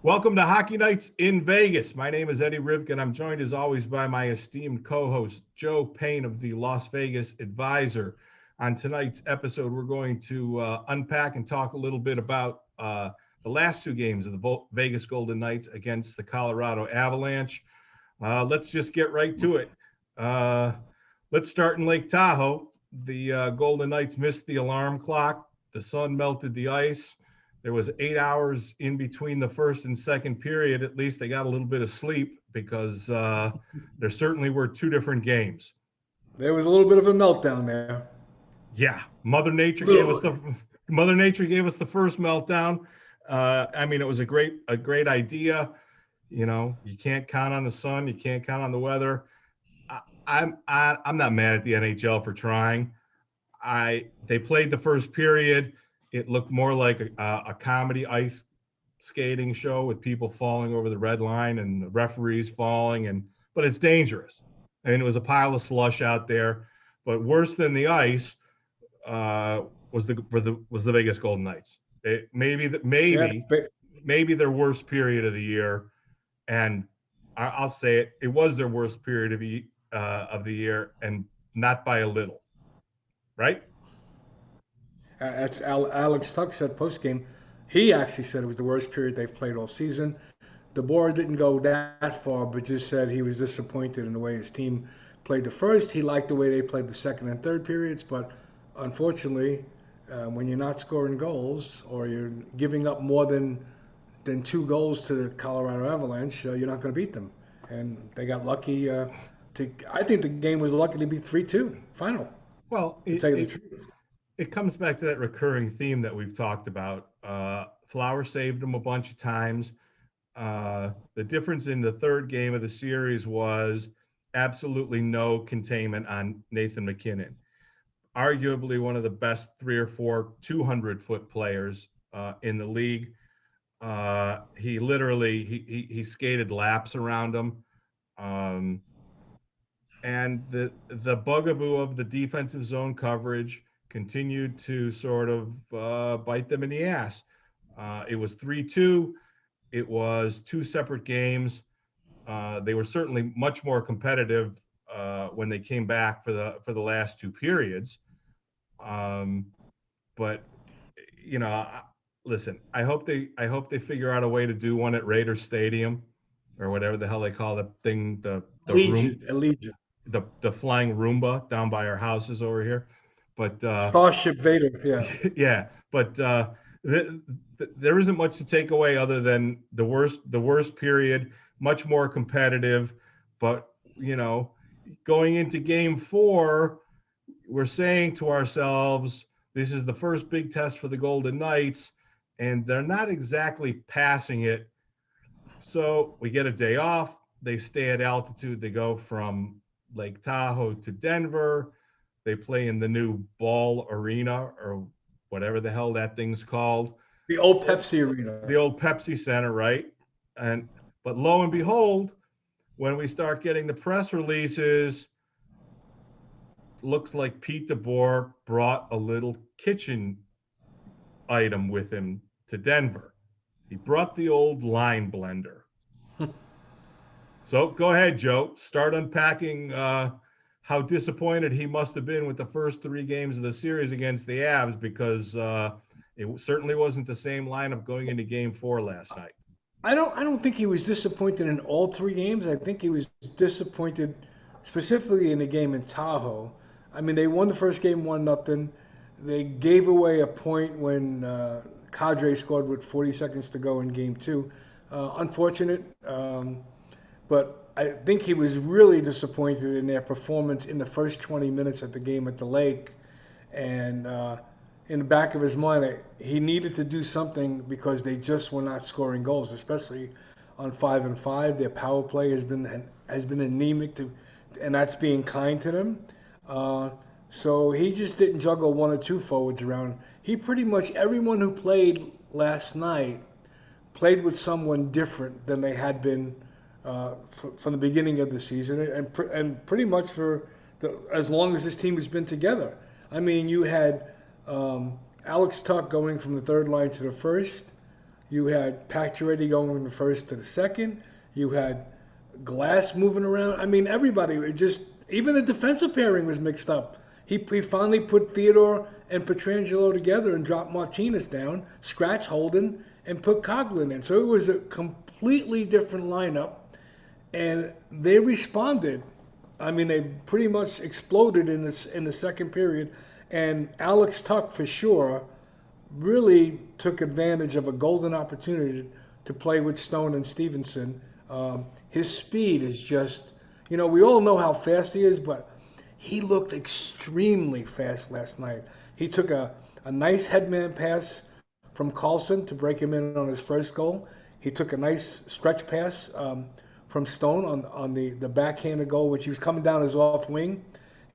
Welcome to Hockey Nights in Vegas. My name is Eddie Rivkin, and I'm joined as always by my esteemed co-host, Joe Payne of the Las Vegas Advisor. On tonight's episode, we're going to unpack and talk a little bit about the last two games of the Vegas Golden Knights against the Colorado Avalanche. Let's just get right to it. Let's start in Lake Tahoe. The Golden Knights missed the alarm clock. The sun melted the ice. There was 8 hours in between the first and second period. At least they got a little bit of sleep because there certainly were two different games. There was a little bit of a meltdown there. Yeah, Mother Nature gave us the first meltdown. It was a great idea. You know, you can't count on the sun, you can't count on the weather. I'm not mad at the NHL for trying. They played the first period. It looked more like a comedy ice skating show with people falling over the red line and the referees falling, but it's dangerous. I mean, it was a pile of slush out there. But worse than the ice was the Vegas Golden Knights. Maybe their worst period of the year, and I'll say it. It was their worst period of the year, and not by a little. Right? That's Alex Tuck said post game. He actually said it was the worst period they've played all season. DeBoer didn't go that far, but just said he was disappointed in the way his team played the first. He liked the way they played the second and third periods, but unfortunately, when you're not scoring goals or you're giving up more than 2 goals to the Colorado Avalanche, you're not going to beat them. And they got lucky. I think the game was lucky to be 3-2 final. Well, to tell you the truth. It comes back to that recurring theme that we've talked about. Flower saved them a bunch of times. The difference in the third game of the series was absolutely no containment on Nathan MacKinnon. Arguably one of the best 3 or 4 200-foot players in the league. He literally he skated laps around him. And the bugaboo of the defensive zone coverage continued to sort of bite them in the ass. It was 3-2. It was 2 separate games. They were certainly much more competitive when they came back for the last 2 periods. But you know, listen. I hope they figure out a way to do one at Raiders Stadium or whatever the hell they call the thing. The Allegiant. The flying Roomba down by our houses over here. But Starship Vader, yeah. Yeah, but there isn't much to take away other than the worst period, much more competitive. But you know, going into Game 4, we're saying to ourselves, this is the first big test for the Golden Knights, and they're not exactly passing it. So we get a day off. They stay at altitude. They go from Lake Tahoe to Denver. They play in the new Ball Arena or whatever the hell that thing's called. The old Pepsi Arena. The old Pepsi Center, right? But lo and behold, when we start getting the press releases, looks like Pete Deboer brought a little kitchen item with him to Denver. He brought the old line blender. So go ahead, Joe. Start unpacking how disappointed he must have been with the first 3 games of the series against the Avs, because it certainly wasn't the same lineup going into Game 4 last night. I don't think he was disappointed in all 3 games. I think he was disappointed specifically in the game in Tahoe. I mean, they won the first game 1-0. They gave away a point when Kadri scored with 40 seconds to go in Game 2. Unfortunate, but I think he was really disappointed in their performance in the first 20 minutes of the game at the lake. And in the back of his mind, he needed to do something because they just were not scoring goals, especially on 5-on-5. Their power play has been anemic, and that's being kind to them. So he just didn't juggle 1 or 2 forwards around. He pretty much, everyone who played last night played with someone different than they had been from the beginning of the season, and pretty much for as long as this team has been together. I mean, you had Alex Tuck going from the third line to the first. You had Pacioretty going from the first to the second. You had Glass moving around. I mean, everybody. It just even the defensive pairing was mixed up. He finally put Theodore and Pietrangelo together and dropped Martinez down, scratch Holden, and put Coughlin in. So it was a completely different lineup, and they responded. I mean, they pretty much exploded in the second period, and Alex Tuck for sure really took advantage of a golden opportunity to play with Stone and Stevenson. His speed is just, we all know how fast he is, but he looked extremely fast last night. He took a nice headman pass from Carlson to break him in on his first goal. He took a nice stretch pass from Stone on the backhanded goal, which he was coming down his off wing.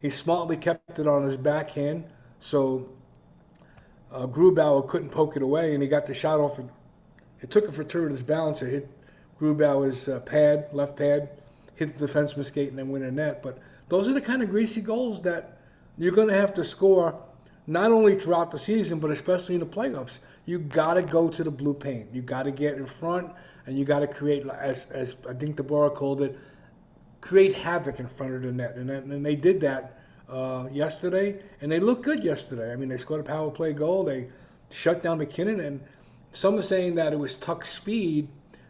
He smartly kept it on his backhand, so Grubauer couldn't poke it away, and he got the shot off. It took a fortuitous balance. It hit Grubauer's left pad, hit the defenseman's skate, and then win a net. But those are the kind of greasy goals that you're going to have to score, not only throughout the season, but especially in the playoffs. You got to go to the blue paint. You got to get in front, and you got to create, as I think DeBoer called it, create havoc in front of the net. And they did that yesterday, and they looked good yesterday. I mean, they scored a power play goal. They shut down McKinnon, and some are saying that it was Tuck's speed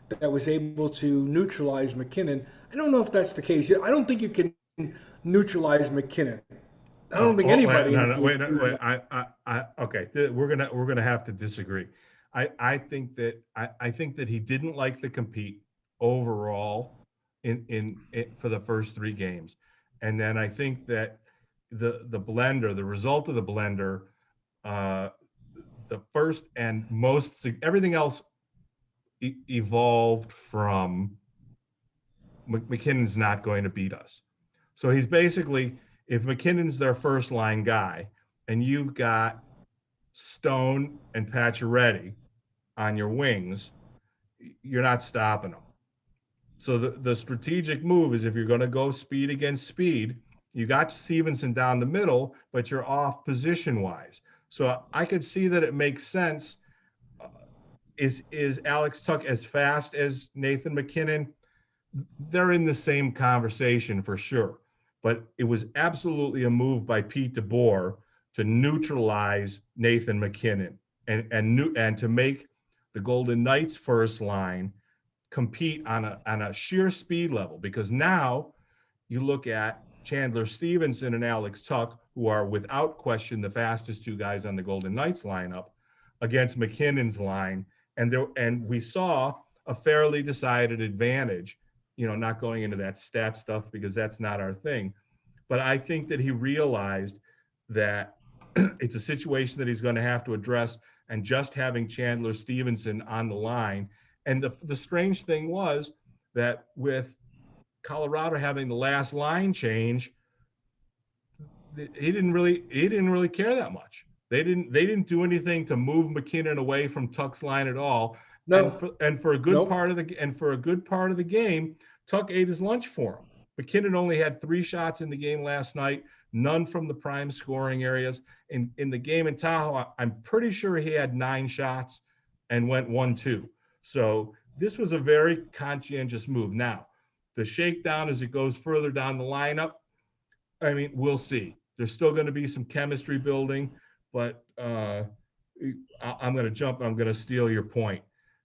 that was able to neutralize McKinnon. I don't know if that's the case. I don't think you can neutralize McKinnon. I don't think anybody. Wait. Okay. We're gonna have to disagree. I think that he didn't like the compete overall in for the first three games, and then I think that the result of the blender, the first and most everything else evolved from McKinnon's not going to beat us. So he's basically, if McKinnon's their first line guy and you've got Stone and Pacioretty on your wings, you're not stopping them. So the strategic move is, if you're going to go speed against speed, you got Stevenson down the middle, but you're off position wise. So I could see that it makes sense. Is Alex Tuck as fast as Nathan McKinnon? They're in the same conversation for sure. But it was absolutely a move by Pete Deboer to neutralize Nathan McKinnon and to make the Golden Knights first line compete on a sheer speed level. Because now you look at Chandler Stevenson and Alex Tuck, who are without question the fastest two guys on the Golden Knights lineup, against McKinnon's line, and we saw a fairly decided advantage. Not going into that stat stuff because that's not our thing. But I think that he realized that it's a situation that he's going to have to address, and just having Chandler Stevenson on the line. And the strange thing was that with Colorado having the last line change, he didn't really care that much. They didn't do anything to move McKinnon away from Tuck's line at all. No. And for a good part of the game, Tuck ate his lunch for him. McKinnon only had 3 shots in the game last night, none from the prime scoring areas. In the game in Tahoe, I'm pretty sure he had 9 shots and went 1-2. So this was a very conscientious move. Now, the shakedown as it goes further down the lineup, I mean, we'll see. There's still going to be some chemistry building, but I'm going to steal your point.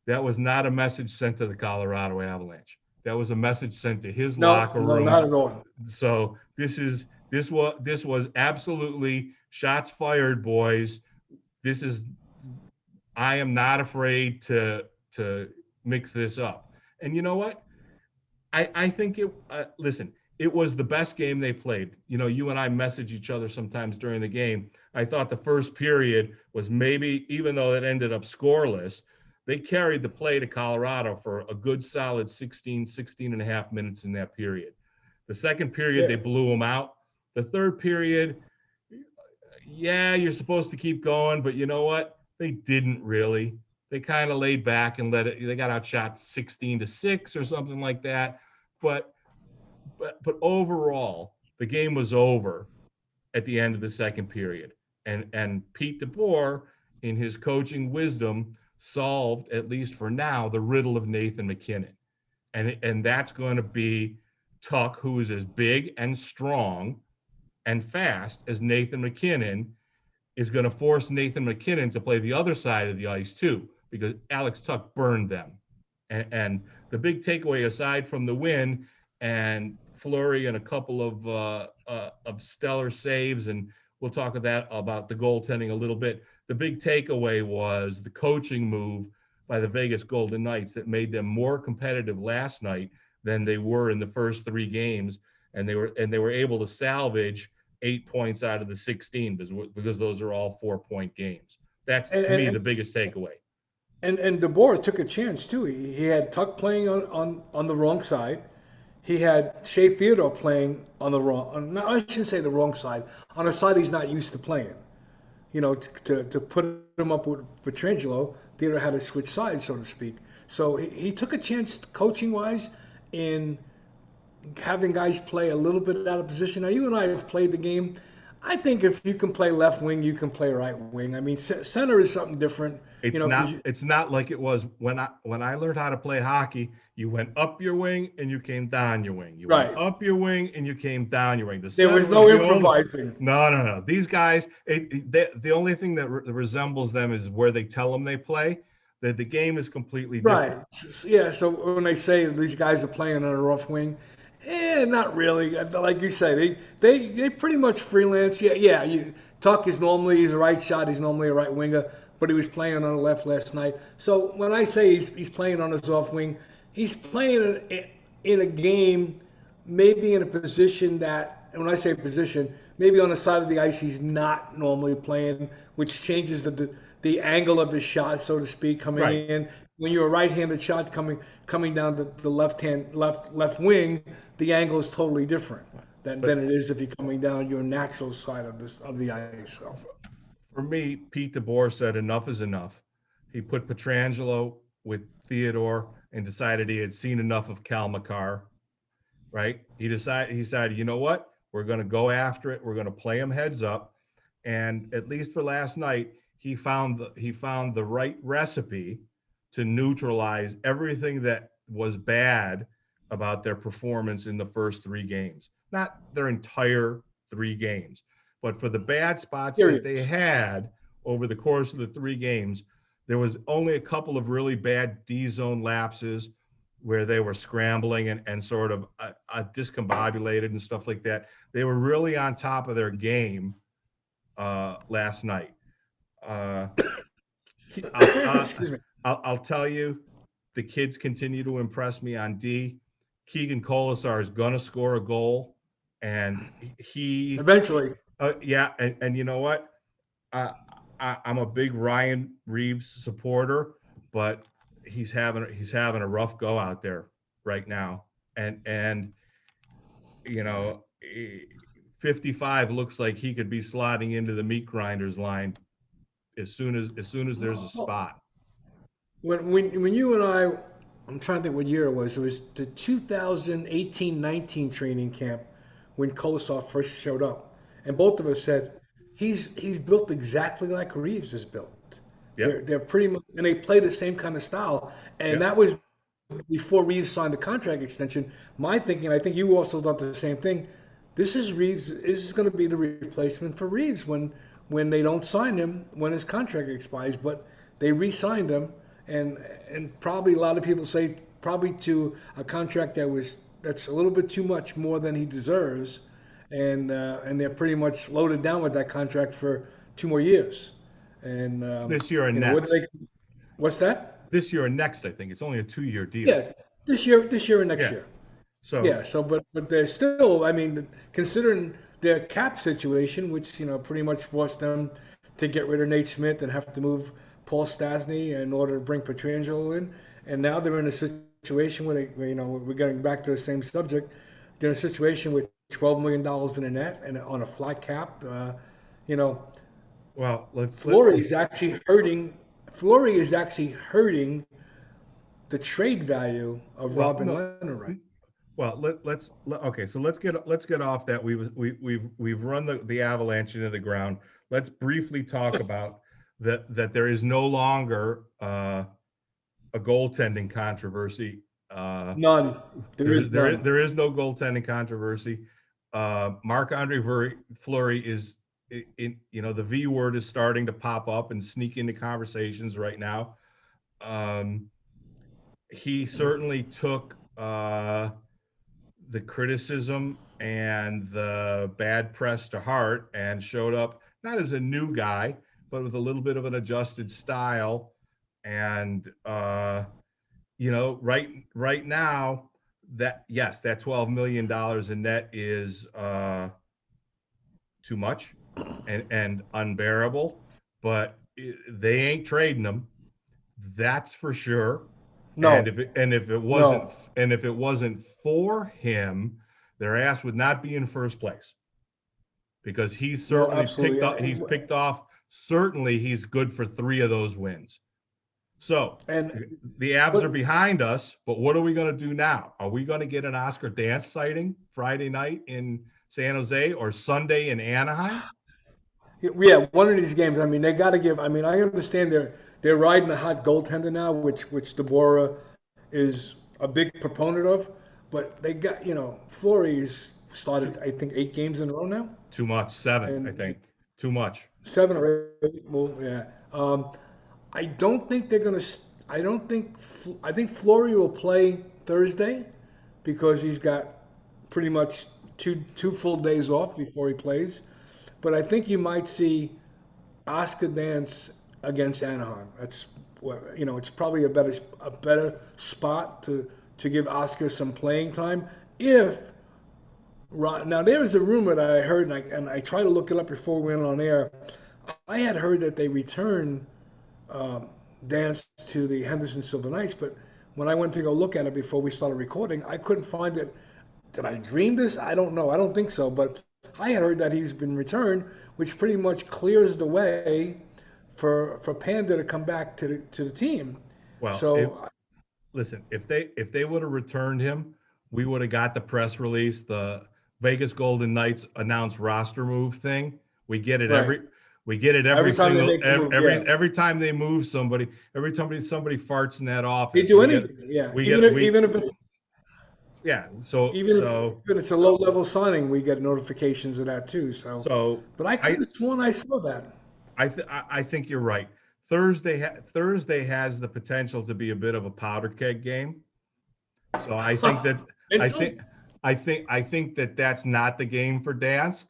That was not a message sent to the Colorado Avalanche. That was a message sent to his locker room. No, not at all. So this was absolutely shots fired, boys. I am not afraid to mix this up. And you know what? I think listen, it was the best game they played. You and I message each other sometimes during the game. I thought the first period was, maybe, even though it ended up scoreless, they carried the play to Colorado for a good solid 16 and a half minutes in that period. The second period, They blew them out. The third period, you're supposed to keep going, but you know what? They didn't really. They kind of laid back and they got outshot 16-6 or something like that. But overall, the game was over at the end of the second period. And Pete Deboer, in his coaching wisdom, solved, at least for now, the riddle of Nathan MacKinnon. And that's going to be Tuck, who is as big and strong and fast as Nathan MacKinnon, is going to force Nathan MacKinnon to play the other side of the ice too, because Alex Tuck burned them. And the big takeaway, aside from the win and Fleury and a couple of stellar saves, and we'll talk about the goaltending a little bit. The big takeaway was the coaching move by the Vegas Golden Knights that made them more competitive last night than they were in the first 3 games, and they were able to salvage 8 points out of the 16 because those are all 4-point games. That's, to me, the biggest takeaway. And DeBoer took a chance too. He had Tuck playing on the wrong side. He had Shea Theodore playing on the wrong. No, I shouldn't say the wrong side. On a side he's not used to playing. You know, to put him up with Pietrangelo, Theodore had to switch sides, so to speak. So he took a chance, coaching wise, in having guys play a little bit out of position. Now, you and I have played the game. I think if you can play left wing, you can play right wing. I mean, center is something different. It's not like it was when I learned how to play hockey. You went up your wing and you came down your wing. You went up your wing and you came down your wing. There was no improvising. No. These guys, the only thing that resembles them is where they tell them they play. That the game is completely different. Right. Yeah. So when they say these guys are playing on a rough wing, not really. Like you say, they pretty much freelance. Yeah. Tuck is normally, he's a right shot. He's normally a right winger, but he was playing on the left last night. So when I say he's playing on his off wing, he's playing in a game, maybe in a position that, and when I say position, maybe on the side of the ice he's not normally playing, which changes the angle of his shot, so to speak, coming in. When you're a right-handed shot coming down the left wing, the angle is totally different than it is if you're coming down your natural side of the ice. So. For me, Pete Deboer said enough is enough. He put Pietrangelo with Theodore and decided he had seen enough of Cal McCarr, right? He decided, you know what? We're going to go after it. We're going to play him heads up. And at least for last night, he found the right recipe to neutralize everything that was bad about their performance in the first 3 games. Not their entire 3 games, but for the bad spots that they had over the course of the 3 games, there was only a couple of really bad D-zone lapses where they were scrambling and sort of discombobulated and stuff like that. They were really on top of their game last night. I'll tell you, the kids continue to impress me on D. Keegan Colasar is going to score a goal, and he eventually. Yeah, and you know what? I'm a big Ryan Reeves supporter, but he's having a rough go out there right now, and you know, 55 looks like he could be slotting into the meat grinders line as soon as there's a spot. When you and I'm trying to think what year it was. It was the 2018-19 training camp when Kolosov first showed up, and both of us said he's built exactly like Reeves is built. Yep. They're pretty much, and they play the same kind of style. And that was before Reeves signed the contract extension. My thinking, I think you also thought the same thing. This is Reeves. This is going to be the replacement for Reeves when they don't sign him when his contract expires. But they re-signed him, and probably a lot of people say probably to a contract that's a little bit too much more than he deserves, and they're pretty much loaded down with that contract for 2 more years. And this year and next. What's that? This year and next, I think it's only a 2-year deal. Yeah, this year and next year. So but they're still, I mean, considering their cap situation, which pretty much forced them to get rid of Nate Smith and have to move Paul Stastny in order to bring Pietrangelo in, and now they're in a situation where we're getting back to the same subject. They're in a situation with $12 million in the net and on a flat cap. Well, Fleury is actually hurting. Fleury is actually hurting the trade value of Robin Leonard, right? Well, let's get off that. We've run the Avalanche into the ground. Let's briefly talk about that there is no longer a goaltending controversy. None. There is none. There is no goaltending controversy. Marc-Andre Fleury is, the V word is starting to pop up and sneak into conversations right now. He certainly took the criticism and the bad press to heart and showed up not as a new guy, but with a little bit of an adjusted style. And right now, that $12 million in net is too much and unbearable, but they ain't trading them. That's for sure. No. And if it wasn't for him, their ass would not be in first place, because he's certainly picked off. Certainly, he's good for 3 of those wins. So the Avs are behind us, but what are we going to do now? Are we going to get an Oscar Dance sighting Friday night in San Jose or Sunday in Anaheim? Yeah, one of these games. I mean, they got to give. I mean, I understand they're riding a hot goaltender now, which Deboer is a big proponent of. But they got, Fleury's started, I think, 8 games in a row now. Too much. 7, I think. Too much. 7 or 8. Well, yeah. I don't think they're gonna. I think Fleury will play Thursday because he's got pretty much two full days off before he plays. But I think you might see Oscar Dance against Anaheim. That's it's probably a better spot to give Oscar some playing time. Now there is a rumor that I heard, and I tried to look it up before we went on air. I had heard that they returned Dance to the Henderson Silver Knights, but when I went to go look at it before we started recording, I couldn't find it. Did I dream this? I don't know. I don't think so, but I had heard that he's been returned, which pretty much clears the way for Panda to come back to the team. Well, listen, if they would have returned him, we would have got the press release, the Vegas Golden Knights announced roster move thing. We get it every time they move somebody, every time somebody farts in that office. They do anything, even if it's So if it's a low-level signing, we get notifications of that too. But I could have sworn I saw that. I think you're right. Thursday has the potential to be a bit of a powder keg game. So I think that I think that that's not the game for Dansk.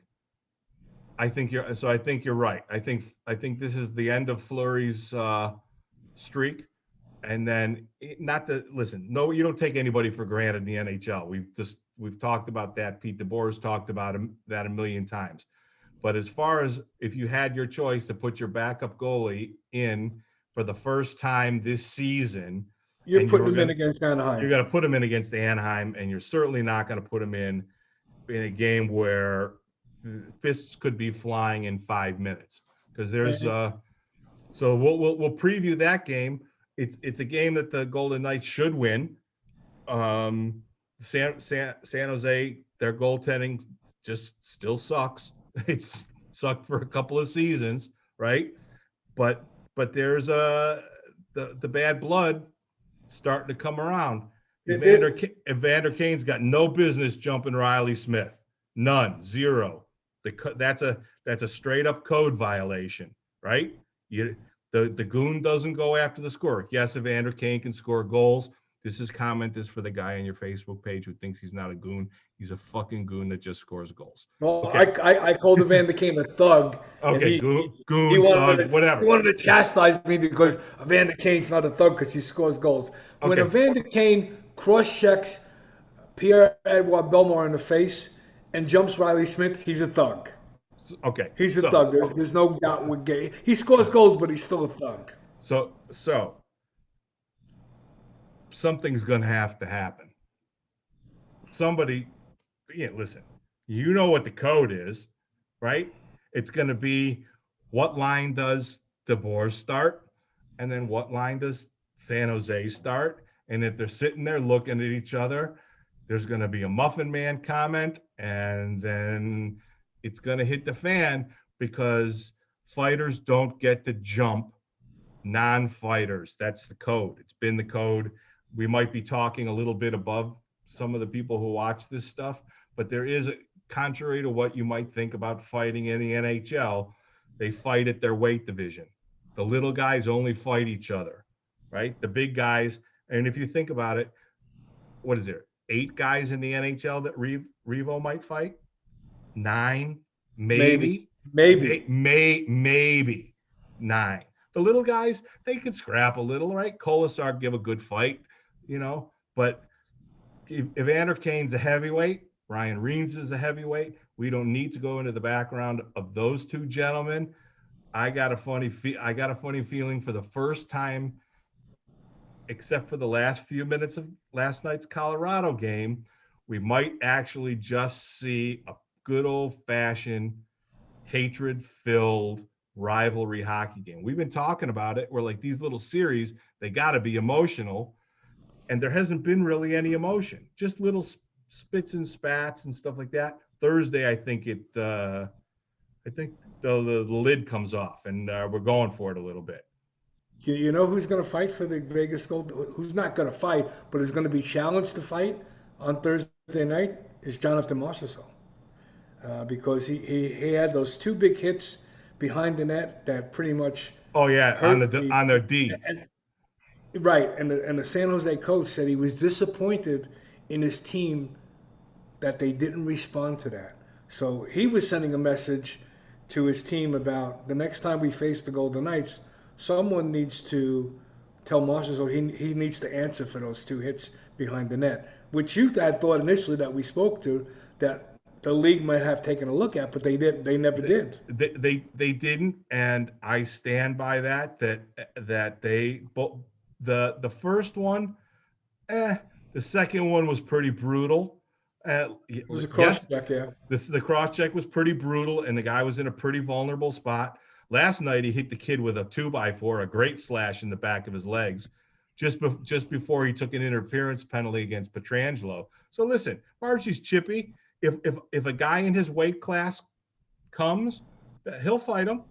I think you're right. I think this is the end of Fleury's streak. And then no, you don't take anybody for granted in the NHL. We've talked about that. Pete Deboer's talked about that a million times. But as far as if you had your choice to put your backup goalie in for the first time this season, you're putting him in against Anaheim. You're going to put him in against Anaheim, and you're certainly not going to put him in a game where fists could be flying in 5 minutes, because there's so we'll preview that game. It's a game that the Golden Knights should win. San Jose, their goaltending just still sucks. It's sucked for a couple of seasons, right? But there's the bad blood starting to come around. Evander Kane's got no business jumping Riley Smith. None. Zero. That's a straight up code violation, right? The goon doesn't go after the score. Yes, Evander Kane can score goals. This comment is for the guy on your Facebook page who thinks he's not a goon. He's a fucking goon that just scores goals. Well, okay. I called Evander Kane a thug. Okay, goon, thug, whatever. He wanted to chastise me because Evander Kane's not a thug because he scores goals. When Evander Kane cross-checks Pierre-Edouard Bellemare in the face and jumps Riley Smith, he's a thug. Okay. He's a thug. There's no doubt with Gay. He scores goals, but he's still a thug. So something's going to have to happen. Somebody, listen, you know what the code is, right? It's going to be, what line does DeBoer's start? And then what line does San Jose start? And if they're sitting there looking at each other, there's going to be a Muffin Man comment, and then it's going to hit the fan, because fighters don't get to jump non-fighters. That's the code. It's been the code. We might be talking a little bit above some of the people who watch this stuff, but there is, contrary to what you might think about fighting in the NHL, they fight at their weight division. The little guys only fight each other, right? The big guys, and if you think about it, what is there? 8 guys in the NHL that Revo might fight? 9, maybe. Maybe 9. The little guys, they can scrap a little, right? Kolasar give a good fight, but if Evander Kane's a heavyweight, Ryan Reeves is a heavyweight. We don't need to go into the background of those two gentlemen. I got a funny feeling for the first time, except for the last few minutes of last night's Colorado game, we might actually just see a good old-fashioned hatred-filled rivalry hockey game. We've been talking about it. We're like, these little series, they got to be emotional. And there hasn't been really any emotion, just little spits and spats and stuff like that. Thursday, I think the lid comes off, and we're going for it a little bit. You know who's going to fight for the Vegas Gold? Who's not going to fight, but is going to be challenged to fight on Thursday night is Jonathan Marchessault. Because he had those 2 big hits behind the net that pretty much on their D. Right, and the San Jose coach said he was disappointed in his team that they didn't respond to that. So he was sending a message to his team about the next time we face the Golden Knights, someone needs to tell Marchessault he needs to answer for those 2 hits behind the net, which you had thought initially that we spoke to that the league might have taken a look at, but they didn't. They never did. They didn't, and I stand by that they the first one, the second one was pretty brutal. It was a cross check, yeah. The cross check was pretty brutal, and the guy was in a pretty vulnerable spot. Last night, he hit the kid with a 2x4, a great slash in the back of his legs, just before he took an interference penalty against Pietrangelo. So listen, Marchie's chippy. If a guy in his weight class comes, he'll fight him.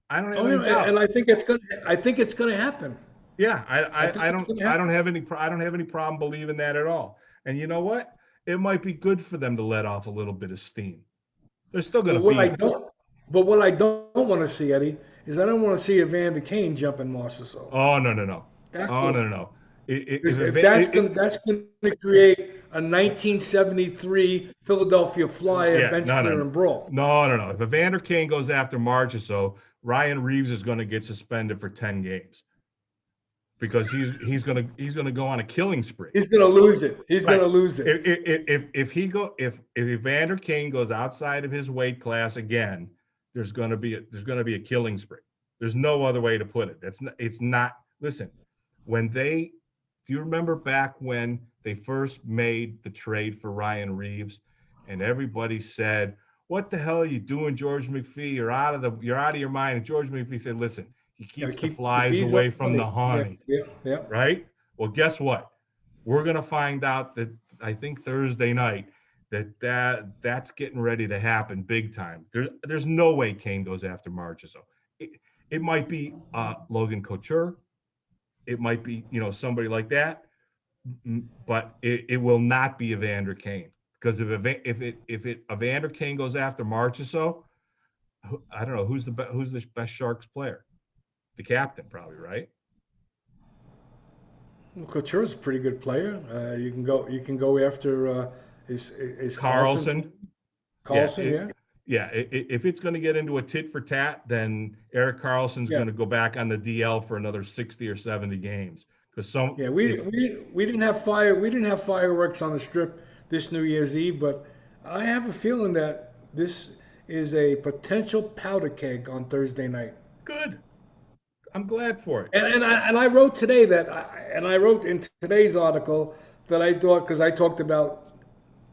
I don't have any doubt. And I think it's gonna happen. Yeah, I don't have any problem believing that at all. And you know what? It might be good for them to let off a little bit of steam. They're still going to be. But what I don't want to see, Eddie, is I don't want to see Evander Kane jumping Marchessault. Oh no. No. That's going to create a 1973 Philadelphia Flyers bench clearing brawl. No. If Evander Kane goes after Marchessault, Ryan Reeves is going to get suspended for 10 games. Because he's gonna go on a killing spree. He's gonna lose it. He's gonna lose it. If Evander Kane goes outside of his weight class again, there's gonna be a killing spree. There's no other way to put it. It's not. Listen, if you remember back when they first made the trade for Ryan Reeves, and everybody said, "What the hell are you doing, George McPhee? You're out of your mind." And George McPhee said, "Listen. He keeps the flies away from the honey." Yeah. Right? Well, guess what? We're going to find out that I think Thursday night that's getting ready to happen big time. There's no way Kane goes after Marchessault. It might be Logan Couture. It might be, somebody like that. But it will not be Evander Kane. Because if Evander Kane goes after Marchessault, I don't know who's the best Sharks player. The captain, probably, right? Well, Couture's a pretty good player. You can go after his Carlson. Carlson, yeah. If it's going to get into a tit for tat, then Erik Karlsson's going to go back on the DL for another 60 or 70 games. Because we didn't have fireworks on the Strip this New Year's Eve, but I have a feeling that this is a potential powder keg on Thursday night. Good. I'm glad for it. And I wrote today I wrote in today's article that I thought, because I talked about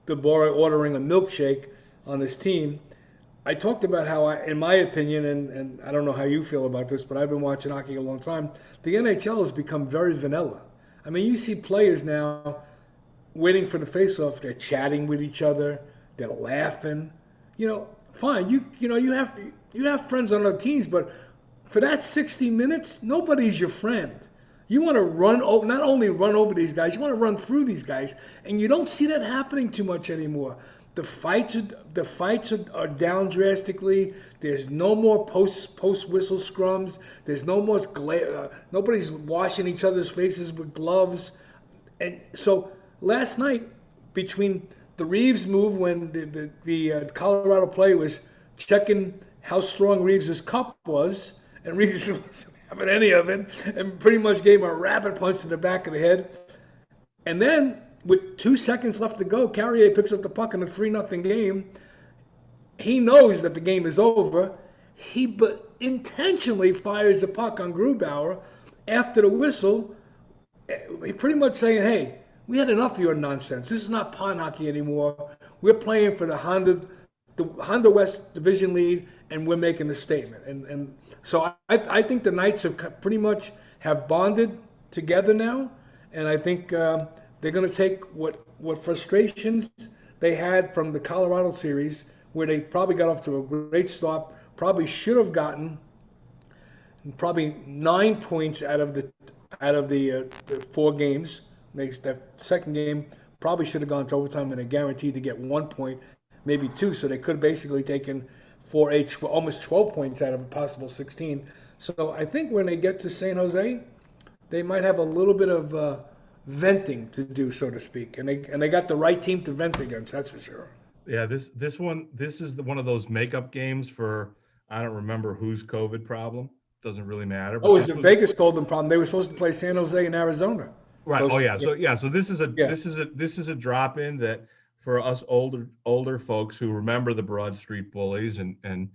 DeBoer ordering a milkshake on his team, I talked about how, in my opinion, and I don't know how you feel about this, but I've been watching hockey a long time, the NHL has become very vanilla. I mean, you see players now waiting for the face-off. They're chatting with each other. They're laughing. Fine. You have to. You have friends on other teams, but for that 60 minutes, nobody's your friend. You want to not only run over these guys, you want to run through these guys, and you don't see that happening too much anymore. The fights are down drastically. There's no more post whistle scrums. There's no more nobody's washing each other's faces with gloves. And so last night, between the Reeves move when the Colorado play was checking how strong Reeves' cup was, and Reeves wasn't having any of it, and pretty much gave him a rapid punch to the back of the head. And then, with 2 seconds left to go, Carrier picks up the puck in a 3-0 game. He knows that the game is over. He intentionally fires the puck on Grubauer after the whistle. He pretty much saying, hey, we had enough of your nonsense. This is not pond hockey anymore. We're playing for the Honda West Division lead, and we're making a statement. And so I think the Knights have pretty much have bonded together now, and I think they're going to take what frustrations they had from the Colorado series, where they probably got off to a great start, probably should have gotten probably 9 points out of the 4 games. That second game probably should have gone to overtime, and they're guaranteed to get 1 point, maybe 2. So they could have basically taken almost 12 points out of a possible 16. So I think when they get to San Jose, they might have a little bit of venting to do, so to speak, and they got the right team to vent against. That's for sure. Yeah, this is one of those makeup games for, I don't remember whose COVID problem. Doesn't really matter. But Oh, it was the Vegas Golden problem. They were supposed to play San Jose and Arizona. Right. Oh yeah. So this is a drop in that for us older folks who remember the Broad Street Bullies and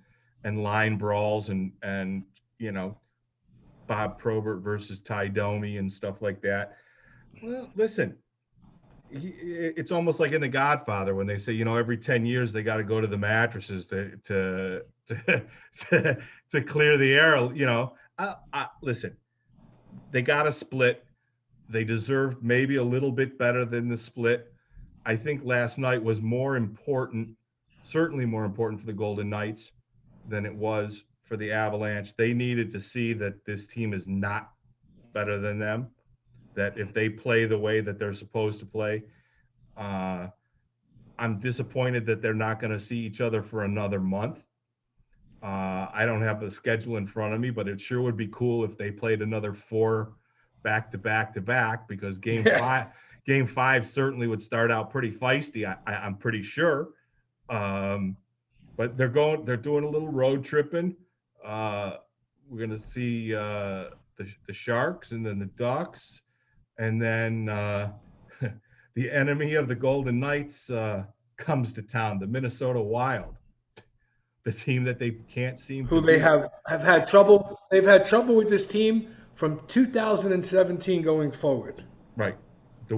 line brawls and Bob Probert versus Ty Domi and stuff like that. Well, listen, it's almost like in The Godfather when they say, every 10 years they got to go to the mattresses to clear the air. Listen, they got a split. They deserved maybe a little bit better than the split. I think last night was certainly more important for the Golden Knights than it was for the Avalanche. They needed to see that this team is not better than them, that if they play the way that they're supposed to play, I'm disappointed that they're not going to see each other for another month. I don't have the schedule in front of me, but it sure would be cool if they played another 4 back, because game five certainly would start out pretty feisty. I'm pretty sure. But they're doing a little road tripping. We're going to see the Sharks and then the Ducks, and then the enemy of the Golden Knights comes to town, the Minnesota Wild, the team that they can't seem to. They have had trouble. They've had trouble with this team from 2017 going forward. Right. The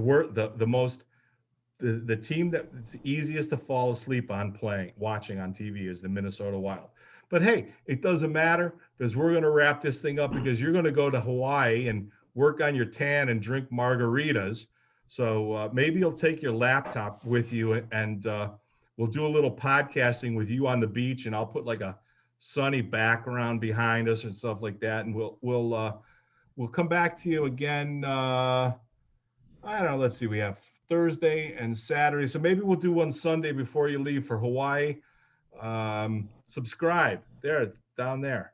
team that's easiest to fall asleep on watching on TV is the Minnesota Wild. But hey, it doesn't matter, because we're going to wrap this thing up, because you're going to go to Hawaii and work on your tan and drink margaritas. So maybe you'll take your laptop with you, and we'll do a little podcasting with you on the beach, and I'll put like a sunny background behind us and stuff like that, and we'll come back to you again. I don't know. Let's see. We have Thursday and Saturday, so maybe we'll do one Sunday before you leave for Hawaii. Subscribe there, down there.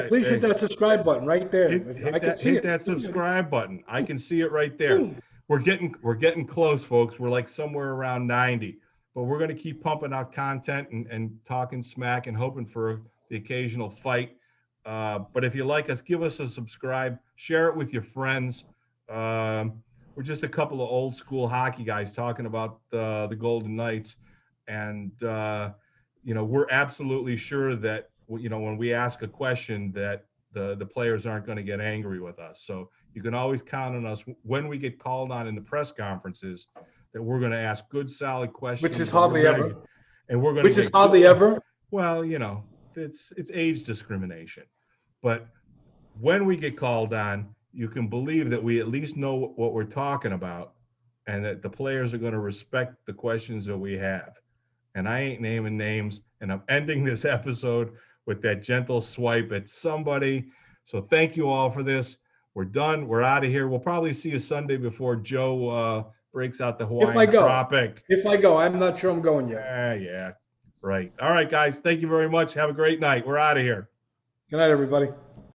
Please hit that subscribe button right there. Hit that subscribe button. I can see it right there. Boom. We're getting close, folks. We're like somewhere around 90, but we're going to keep pumping out content and talking smack and hoping for the occasional fight. But if you like us, give us a subscribe, share it with your friends. We're just a couple of old school hockey guys talking about the Golden Knights, and we're absolutely sure that when we ask a question that the players aren't going to get angry with us. So you can always count on us when we get called on in the press conferences that we're going to ask good, solid questions. Which is hardly ever. And we're going Which is hardly ever. Well, it's age discrimination. But when we get called on, you can believe that we at least know what we're talking about, and that the players are going to respect the questions that we have. And I ain't naming names, and I'm ending this episode with that gentle swipe at somebody. So thank you all for this. We're done. We're out of here. We'll probably see you Sunday before Joe breaks out the Hawaiian Tropic. If I go, I'm not sure I'm going yet. Yeah, right. All right, guys. Thank you very much. Have a great night. We're out of here. Good night, everybody.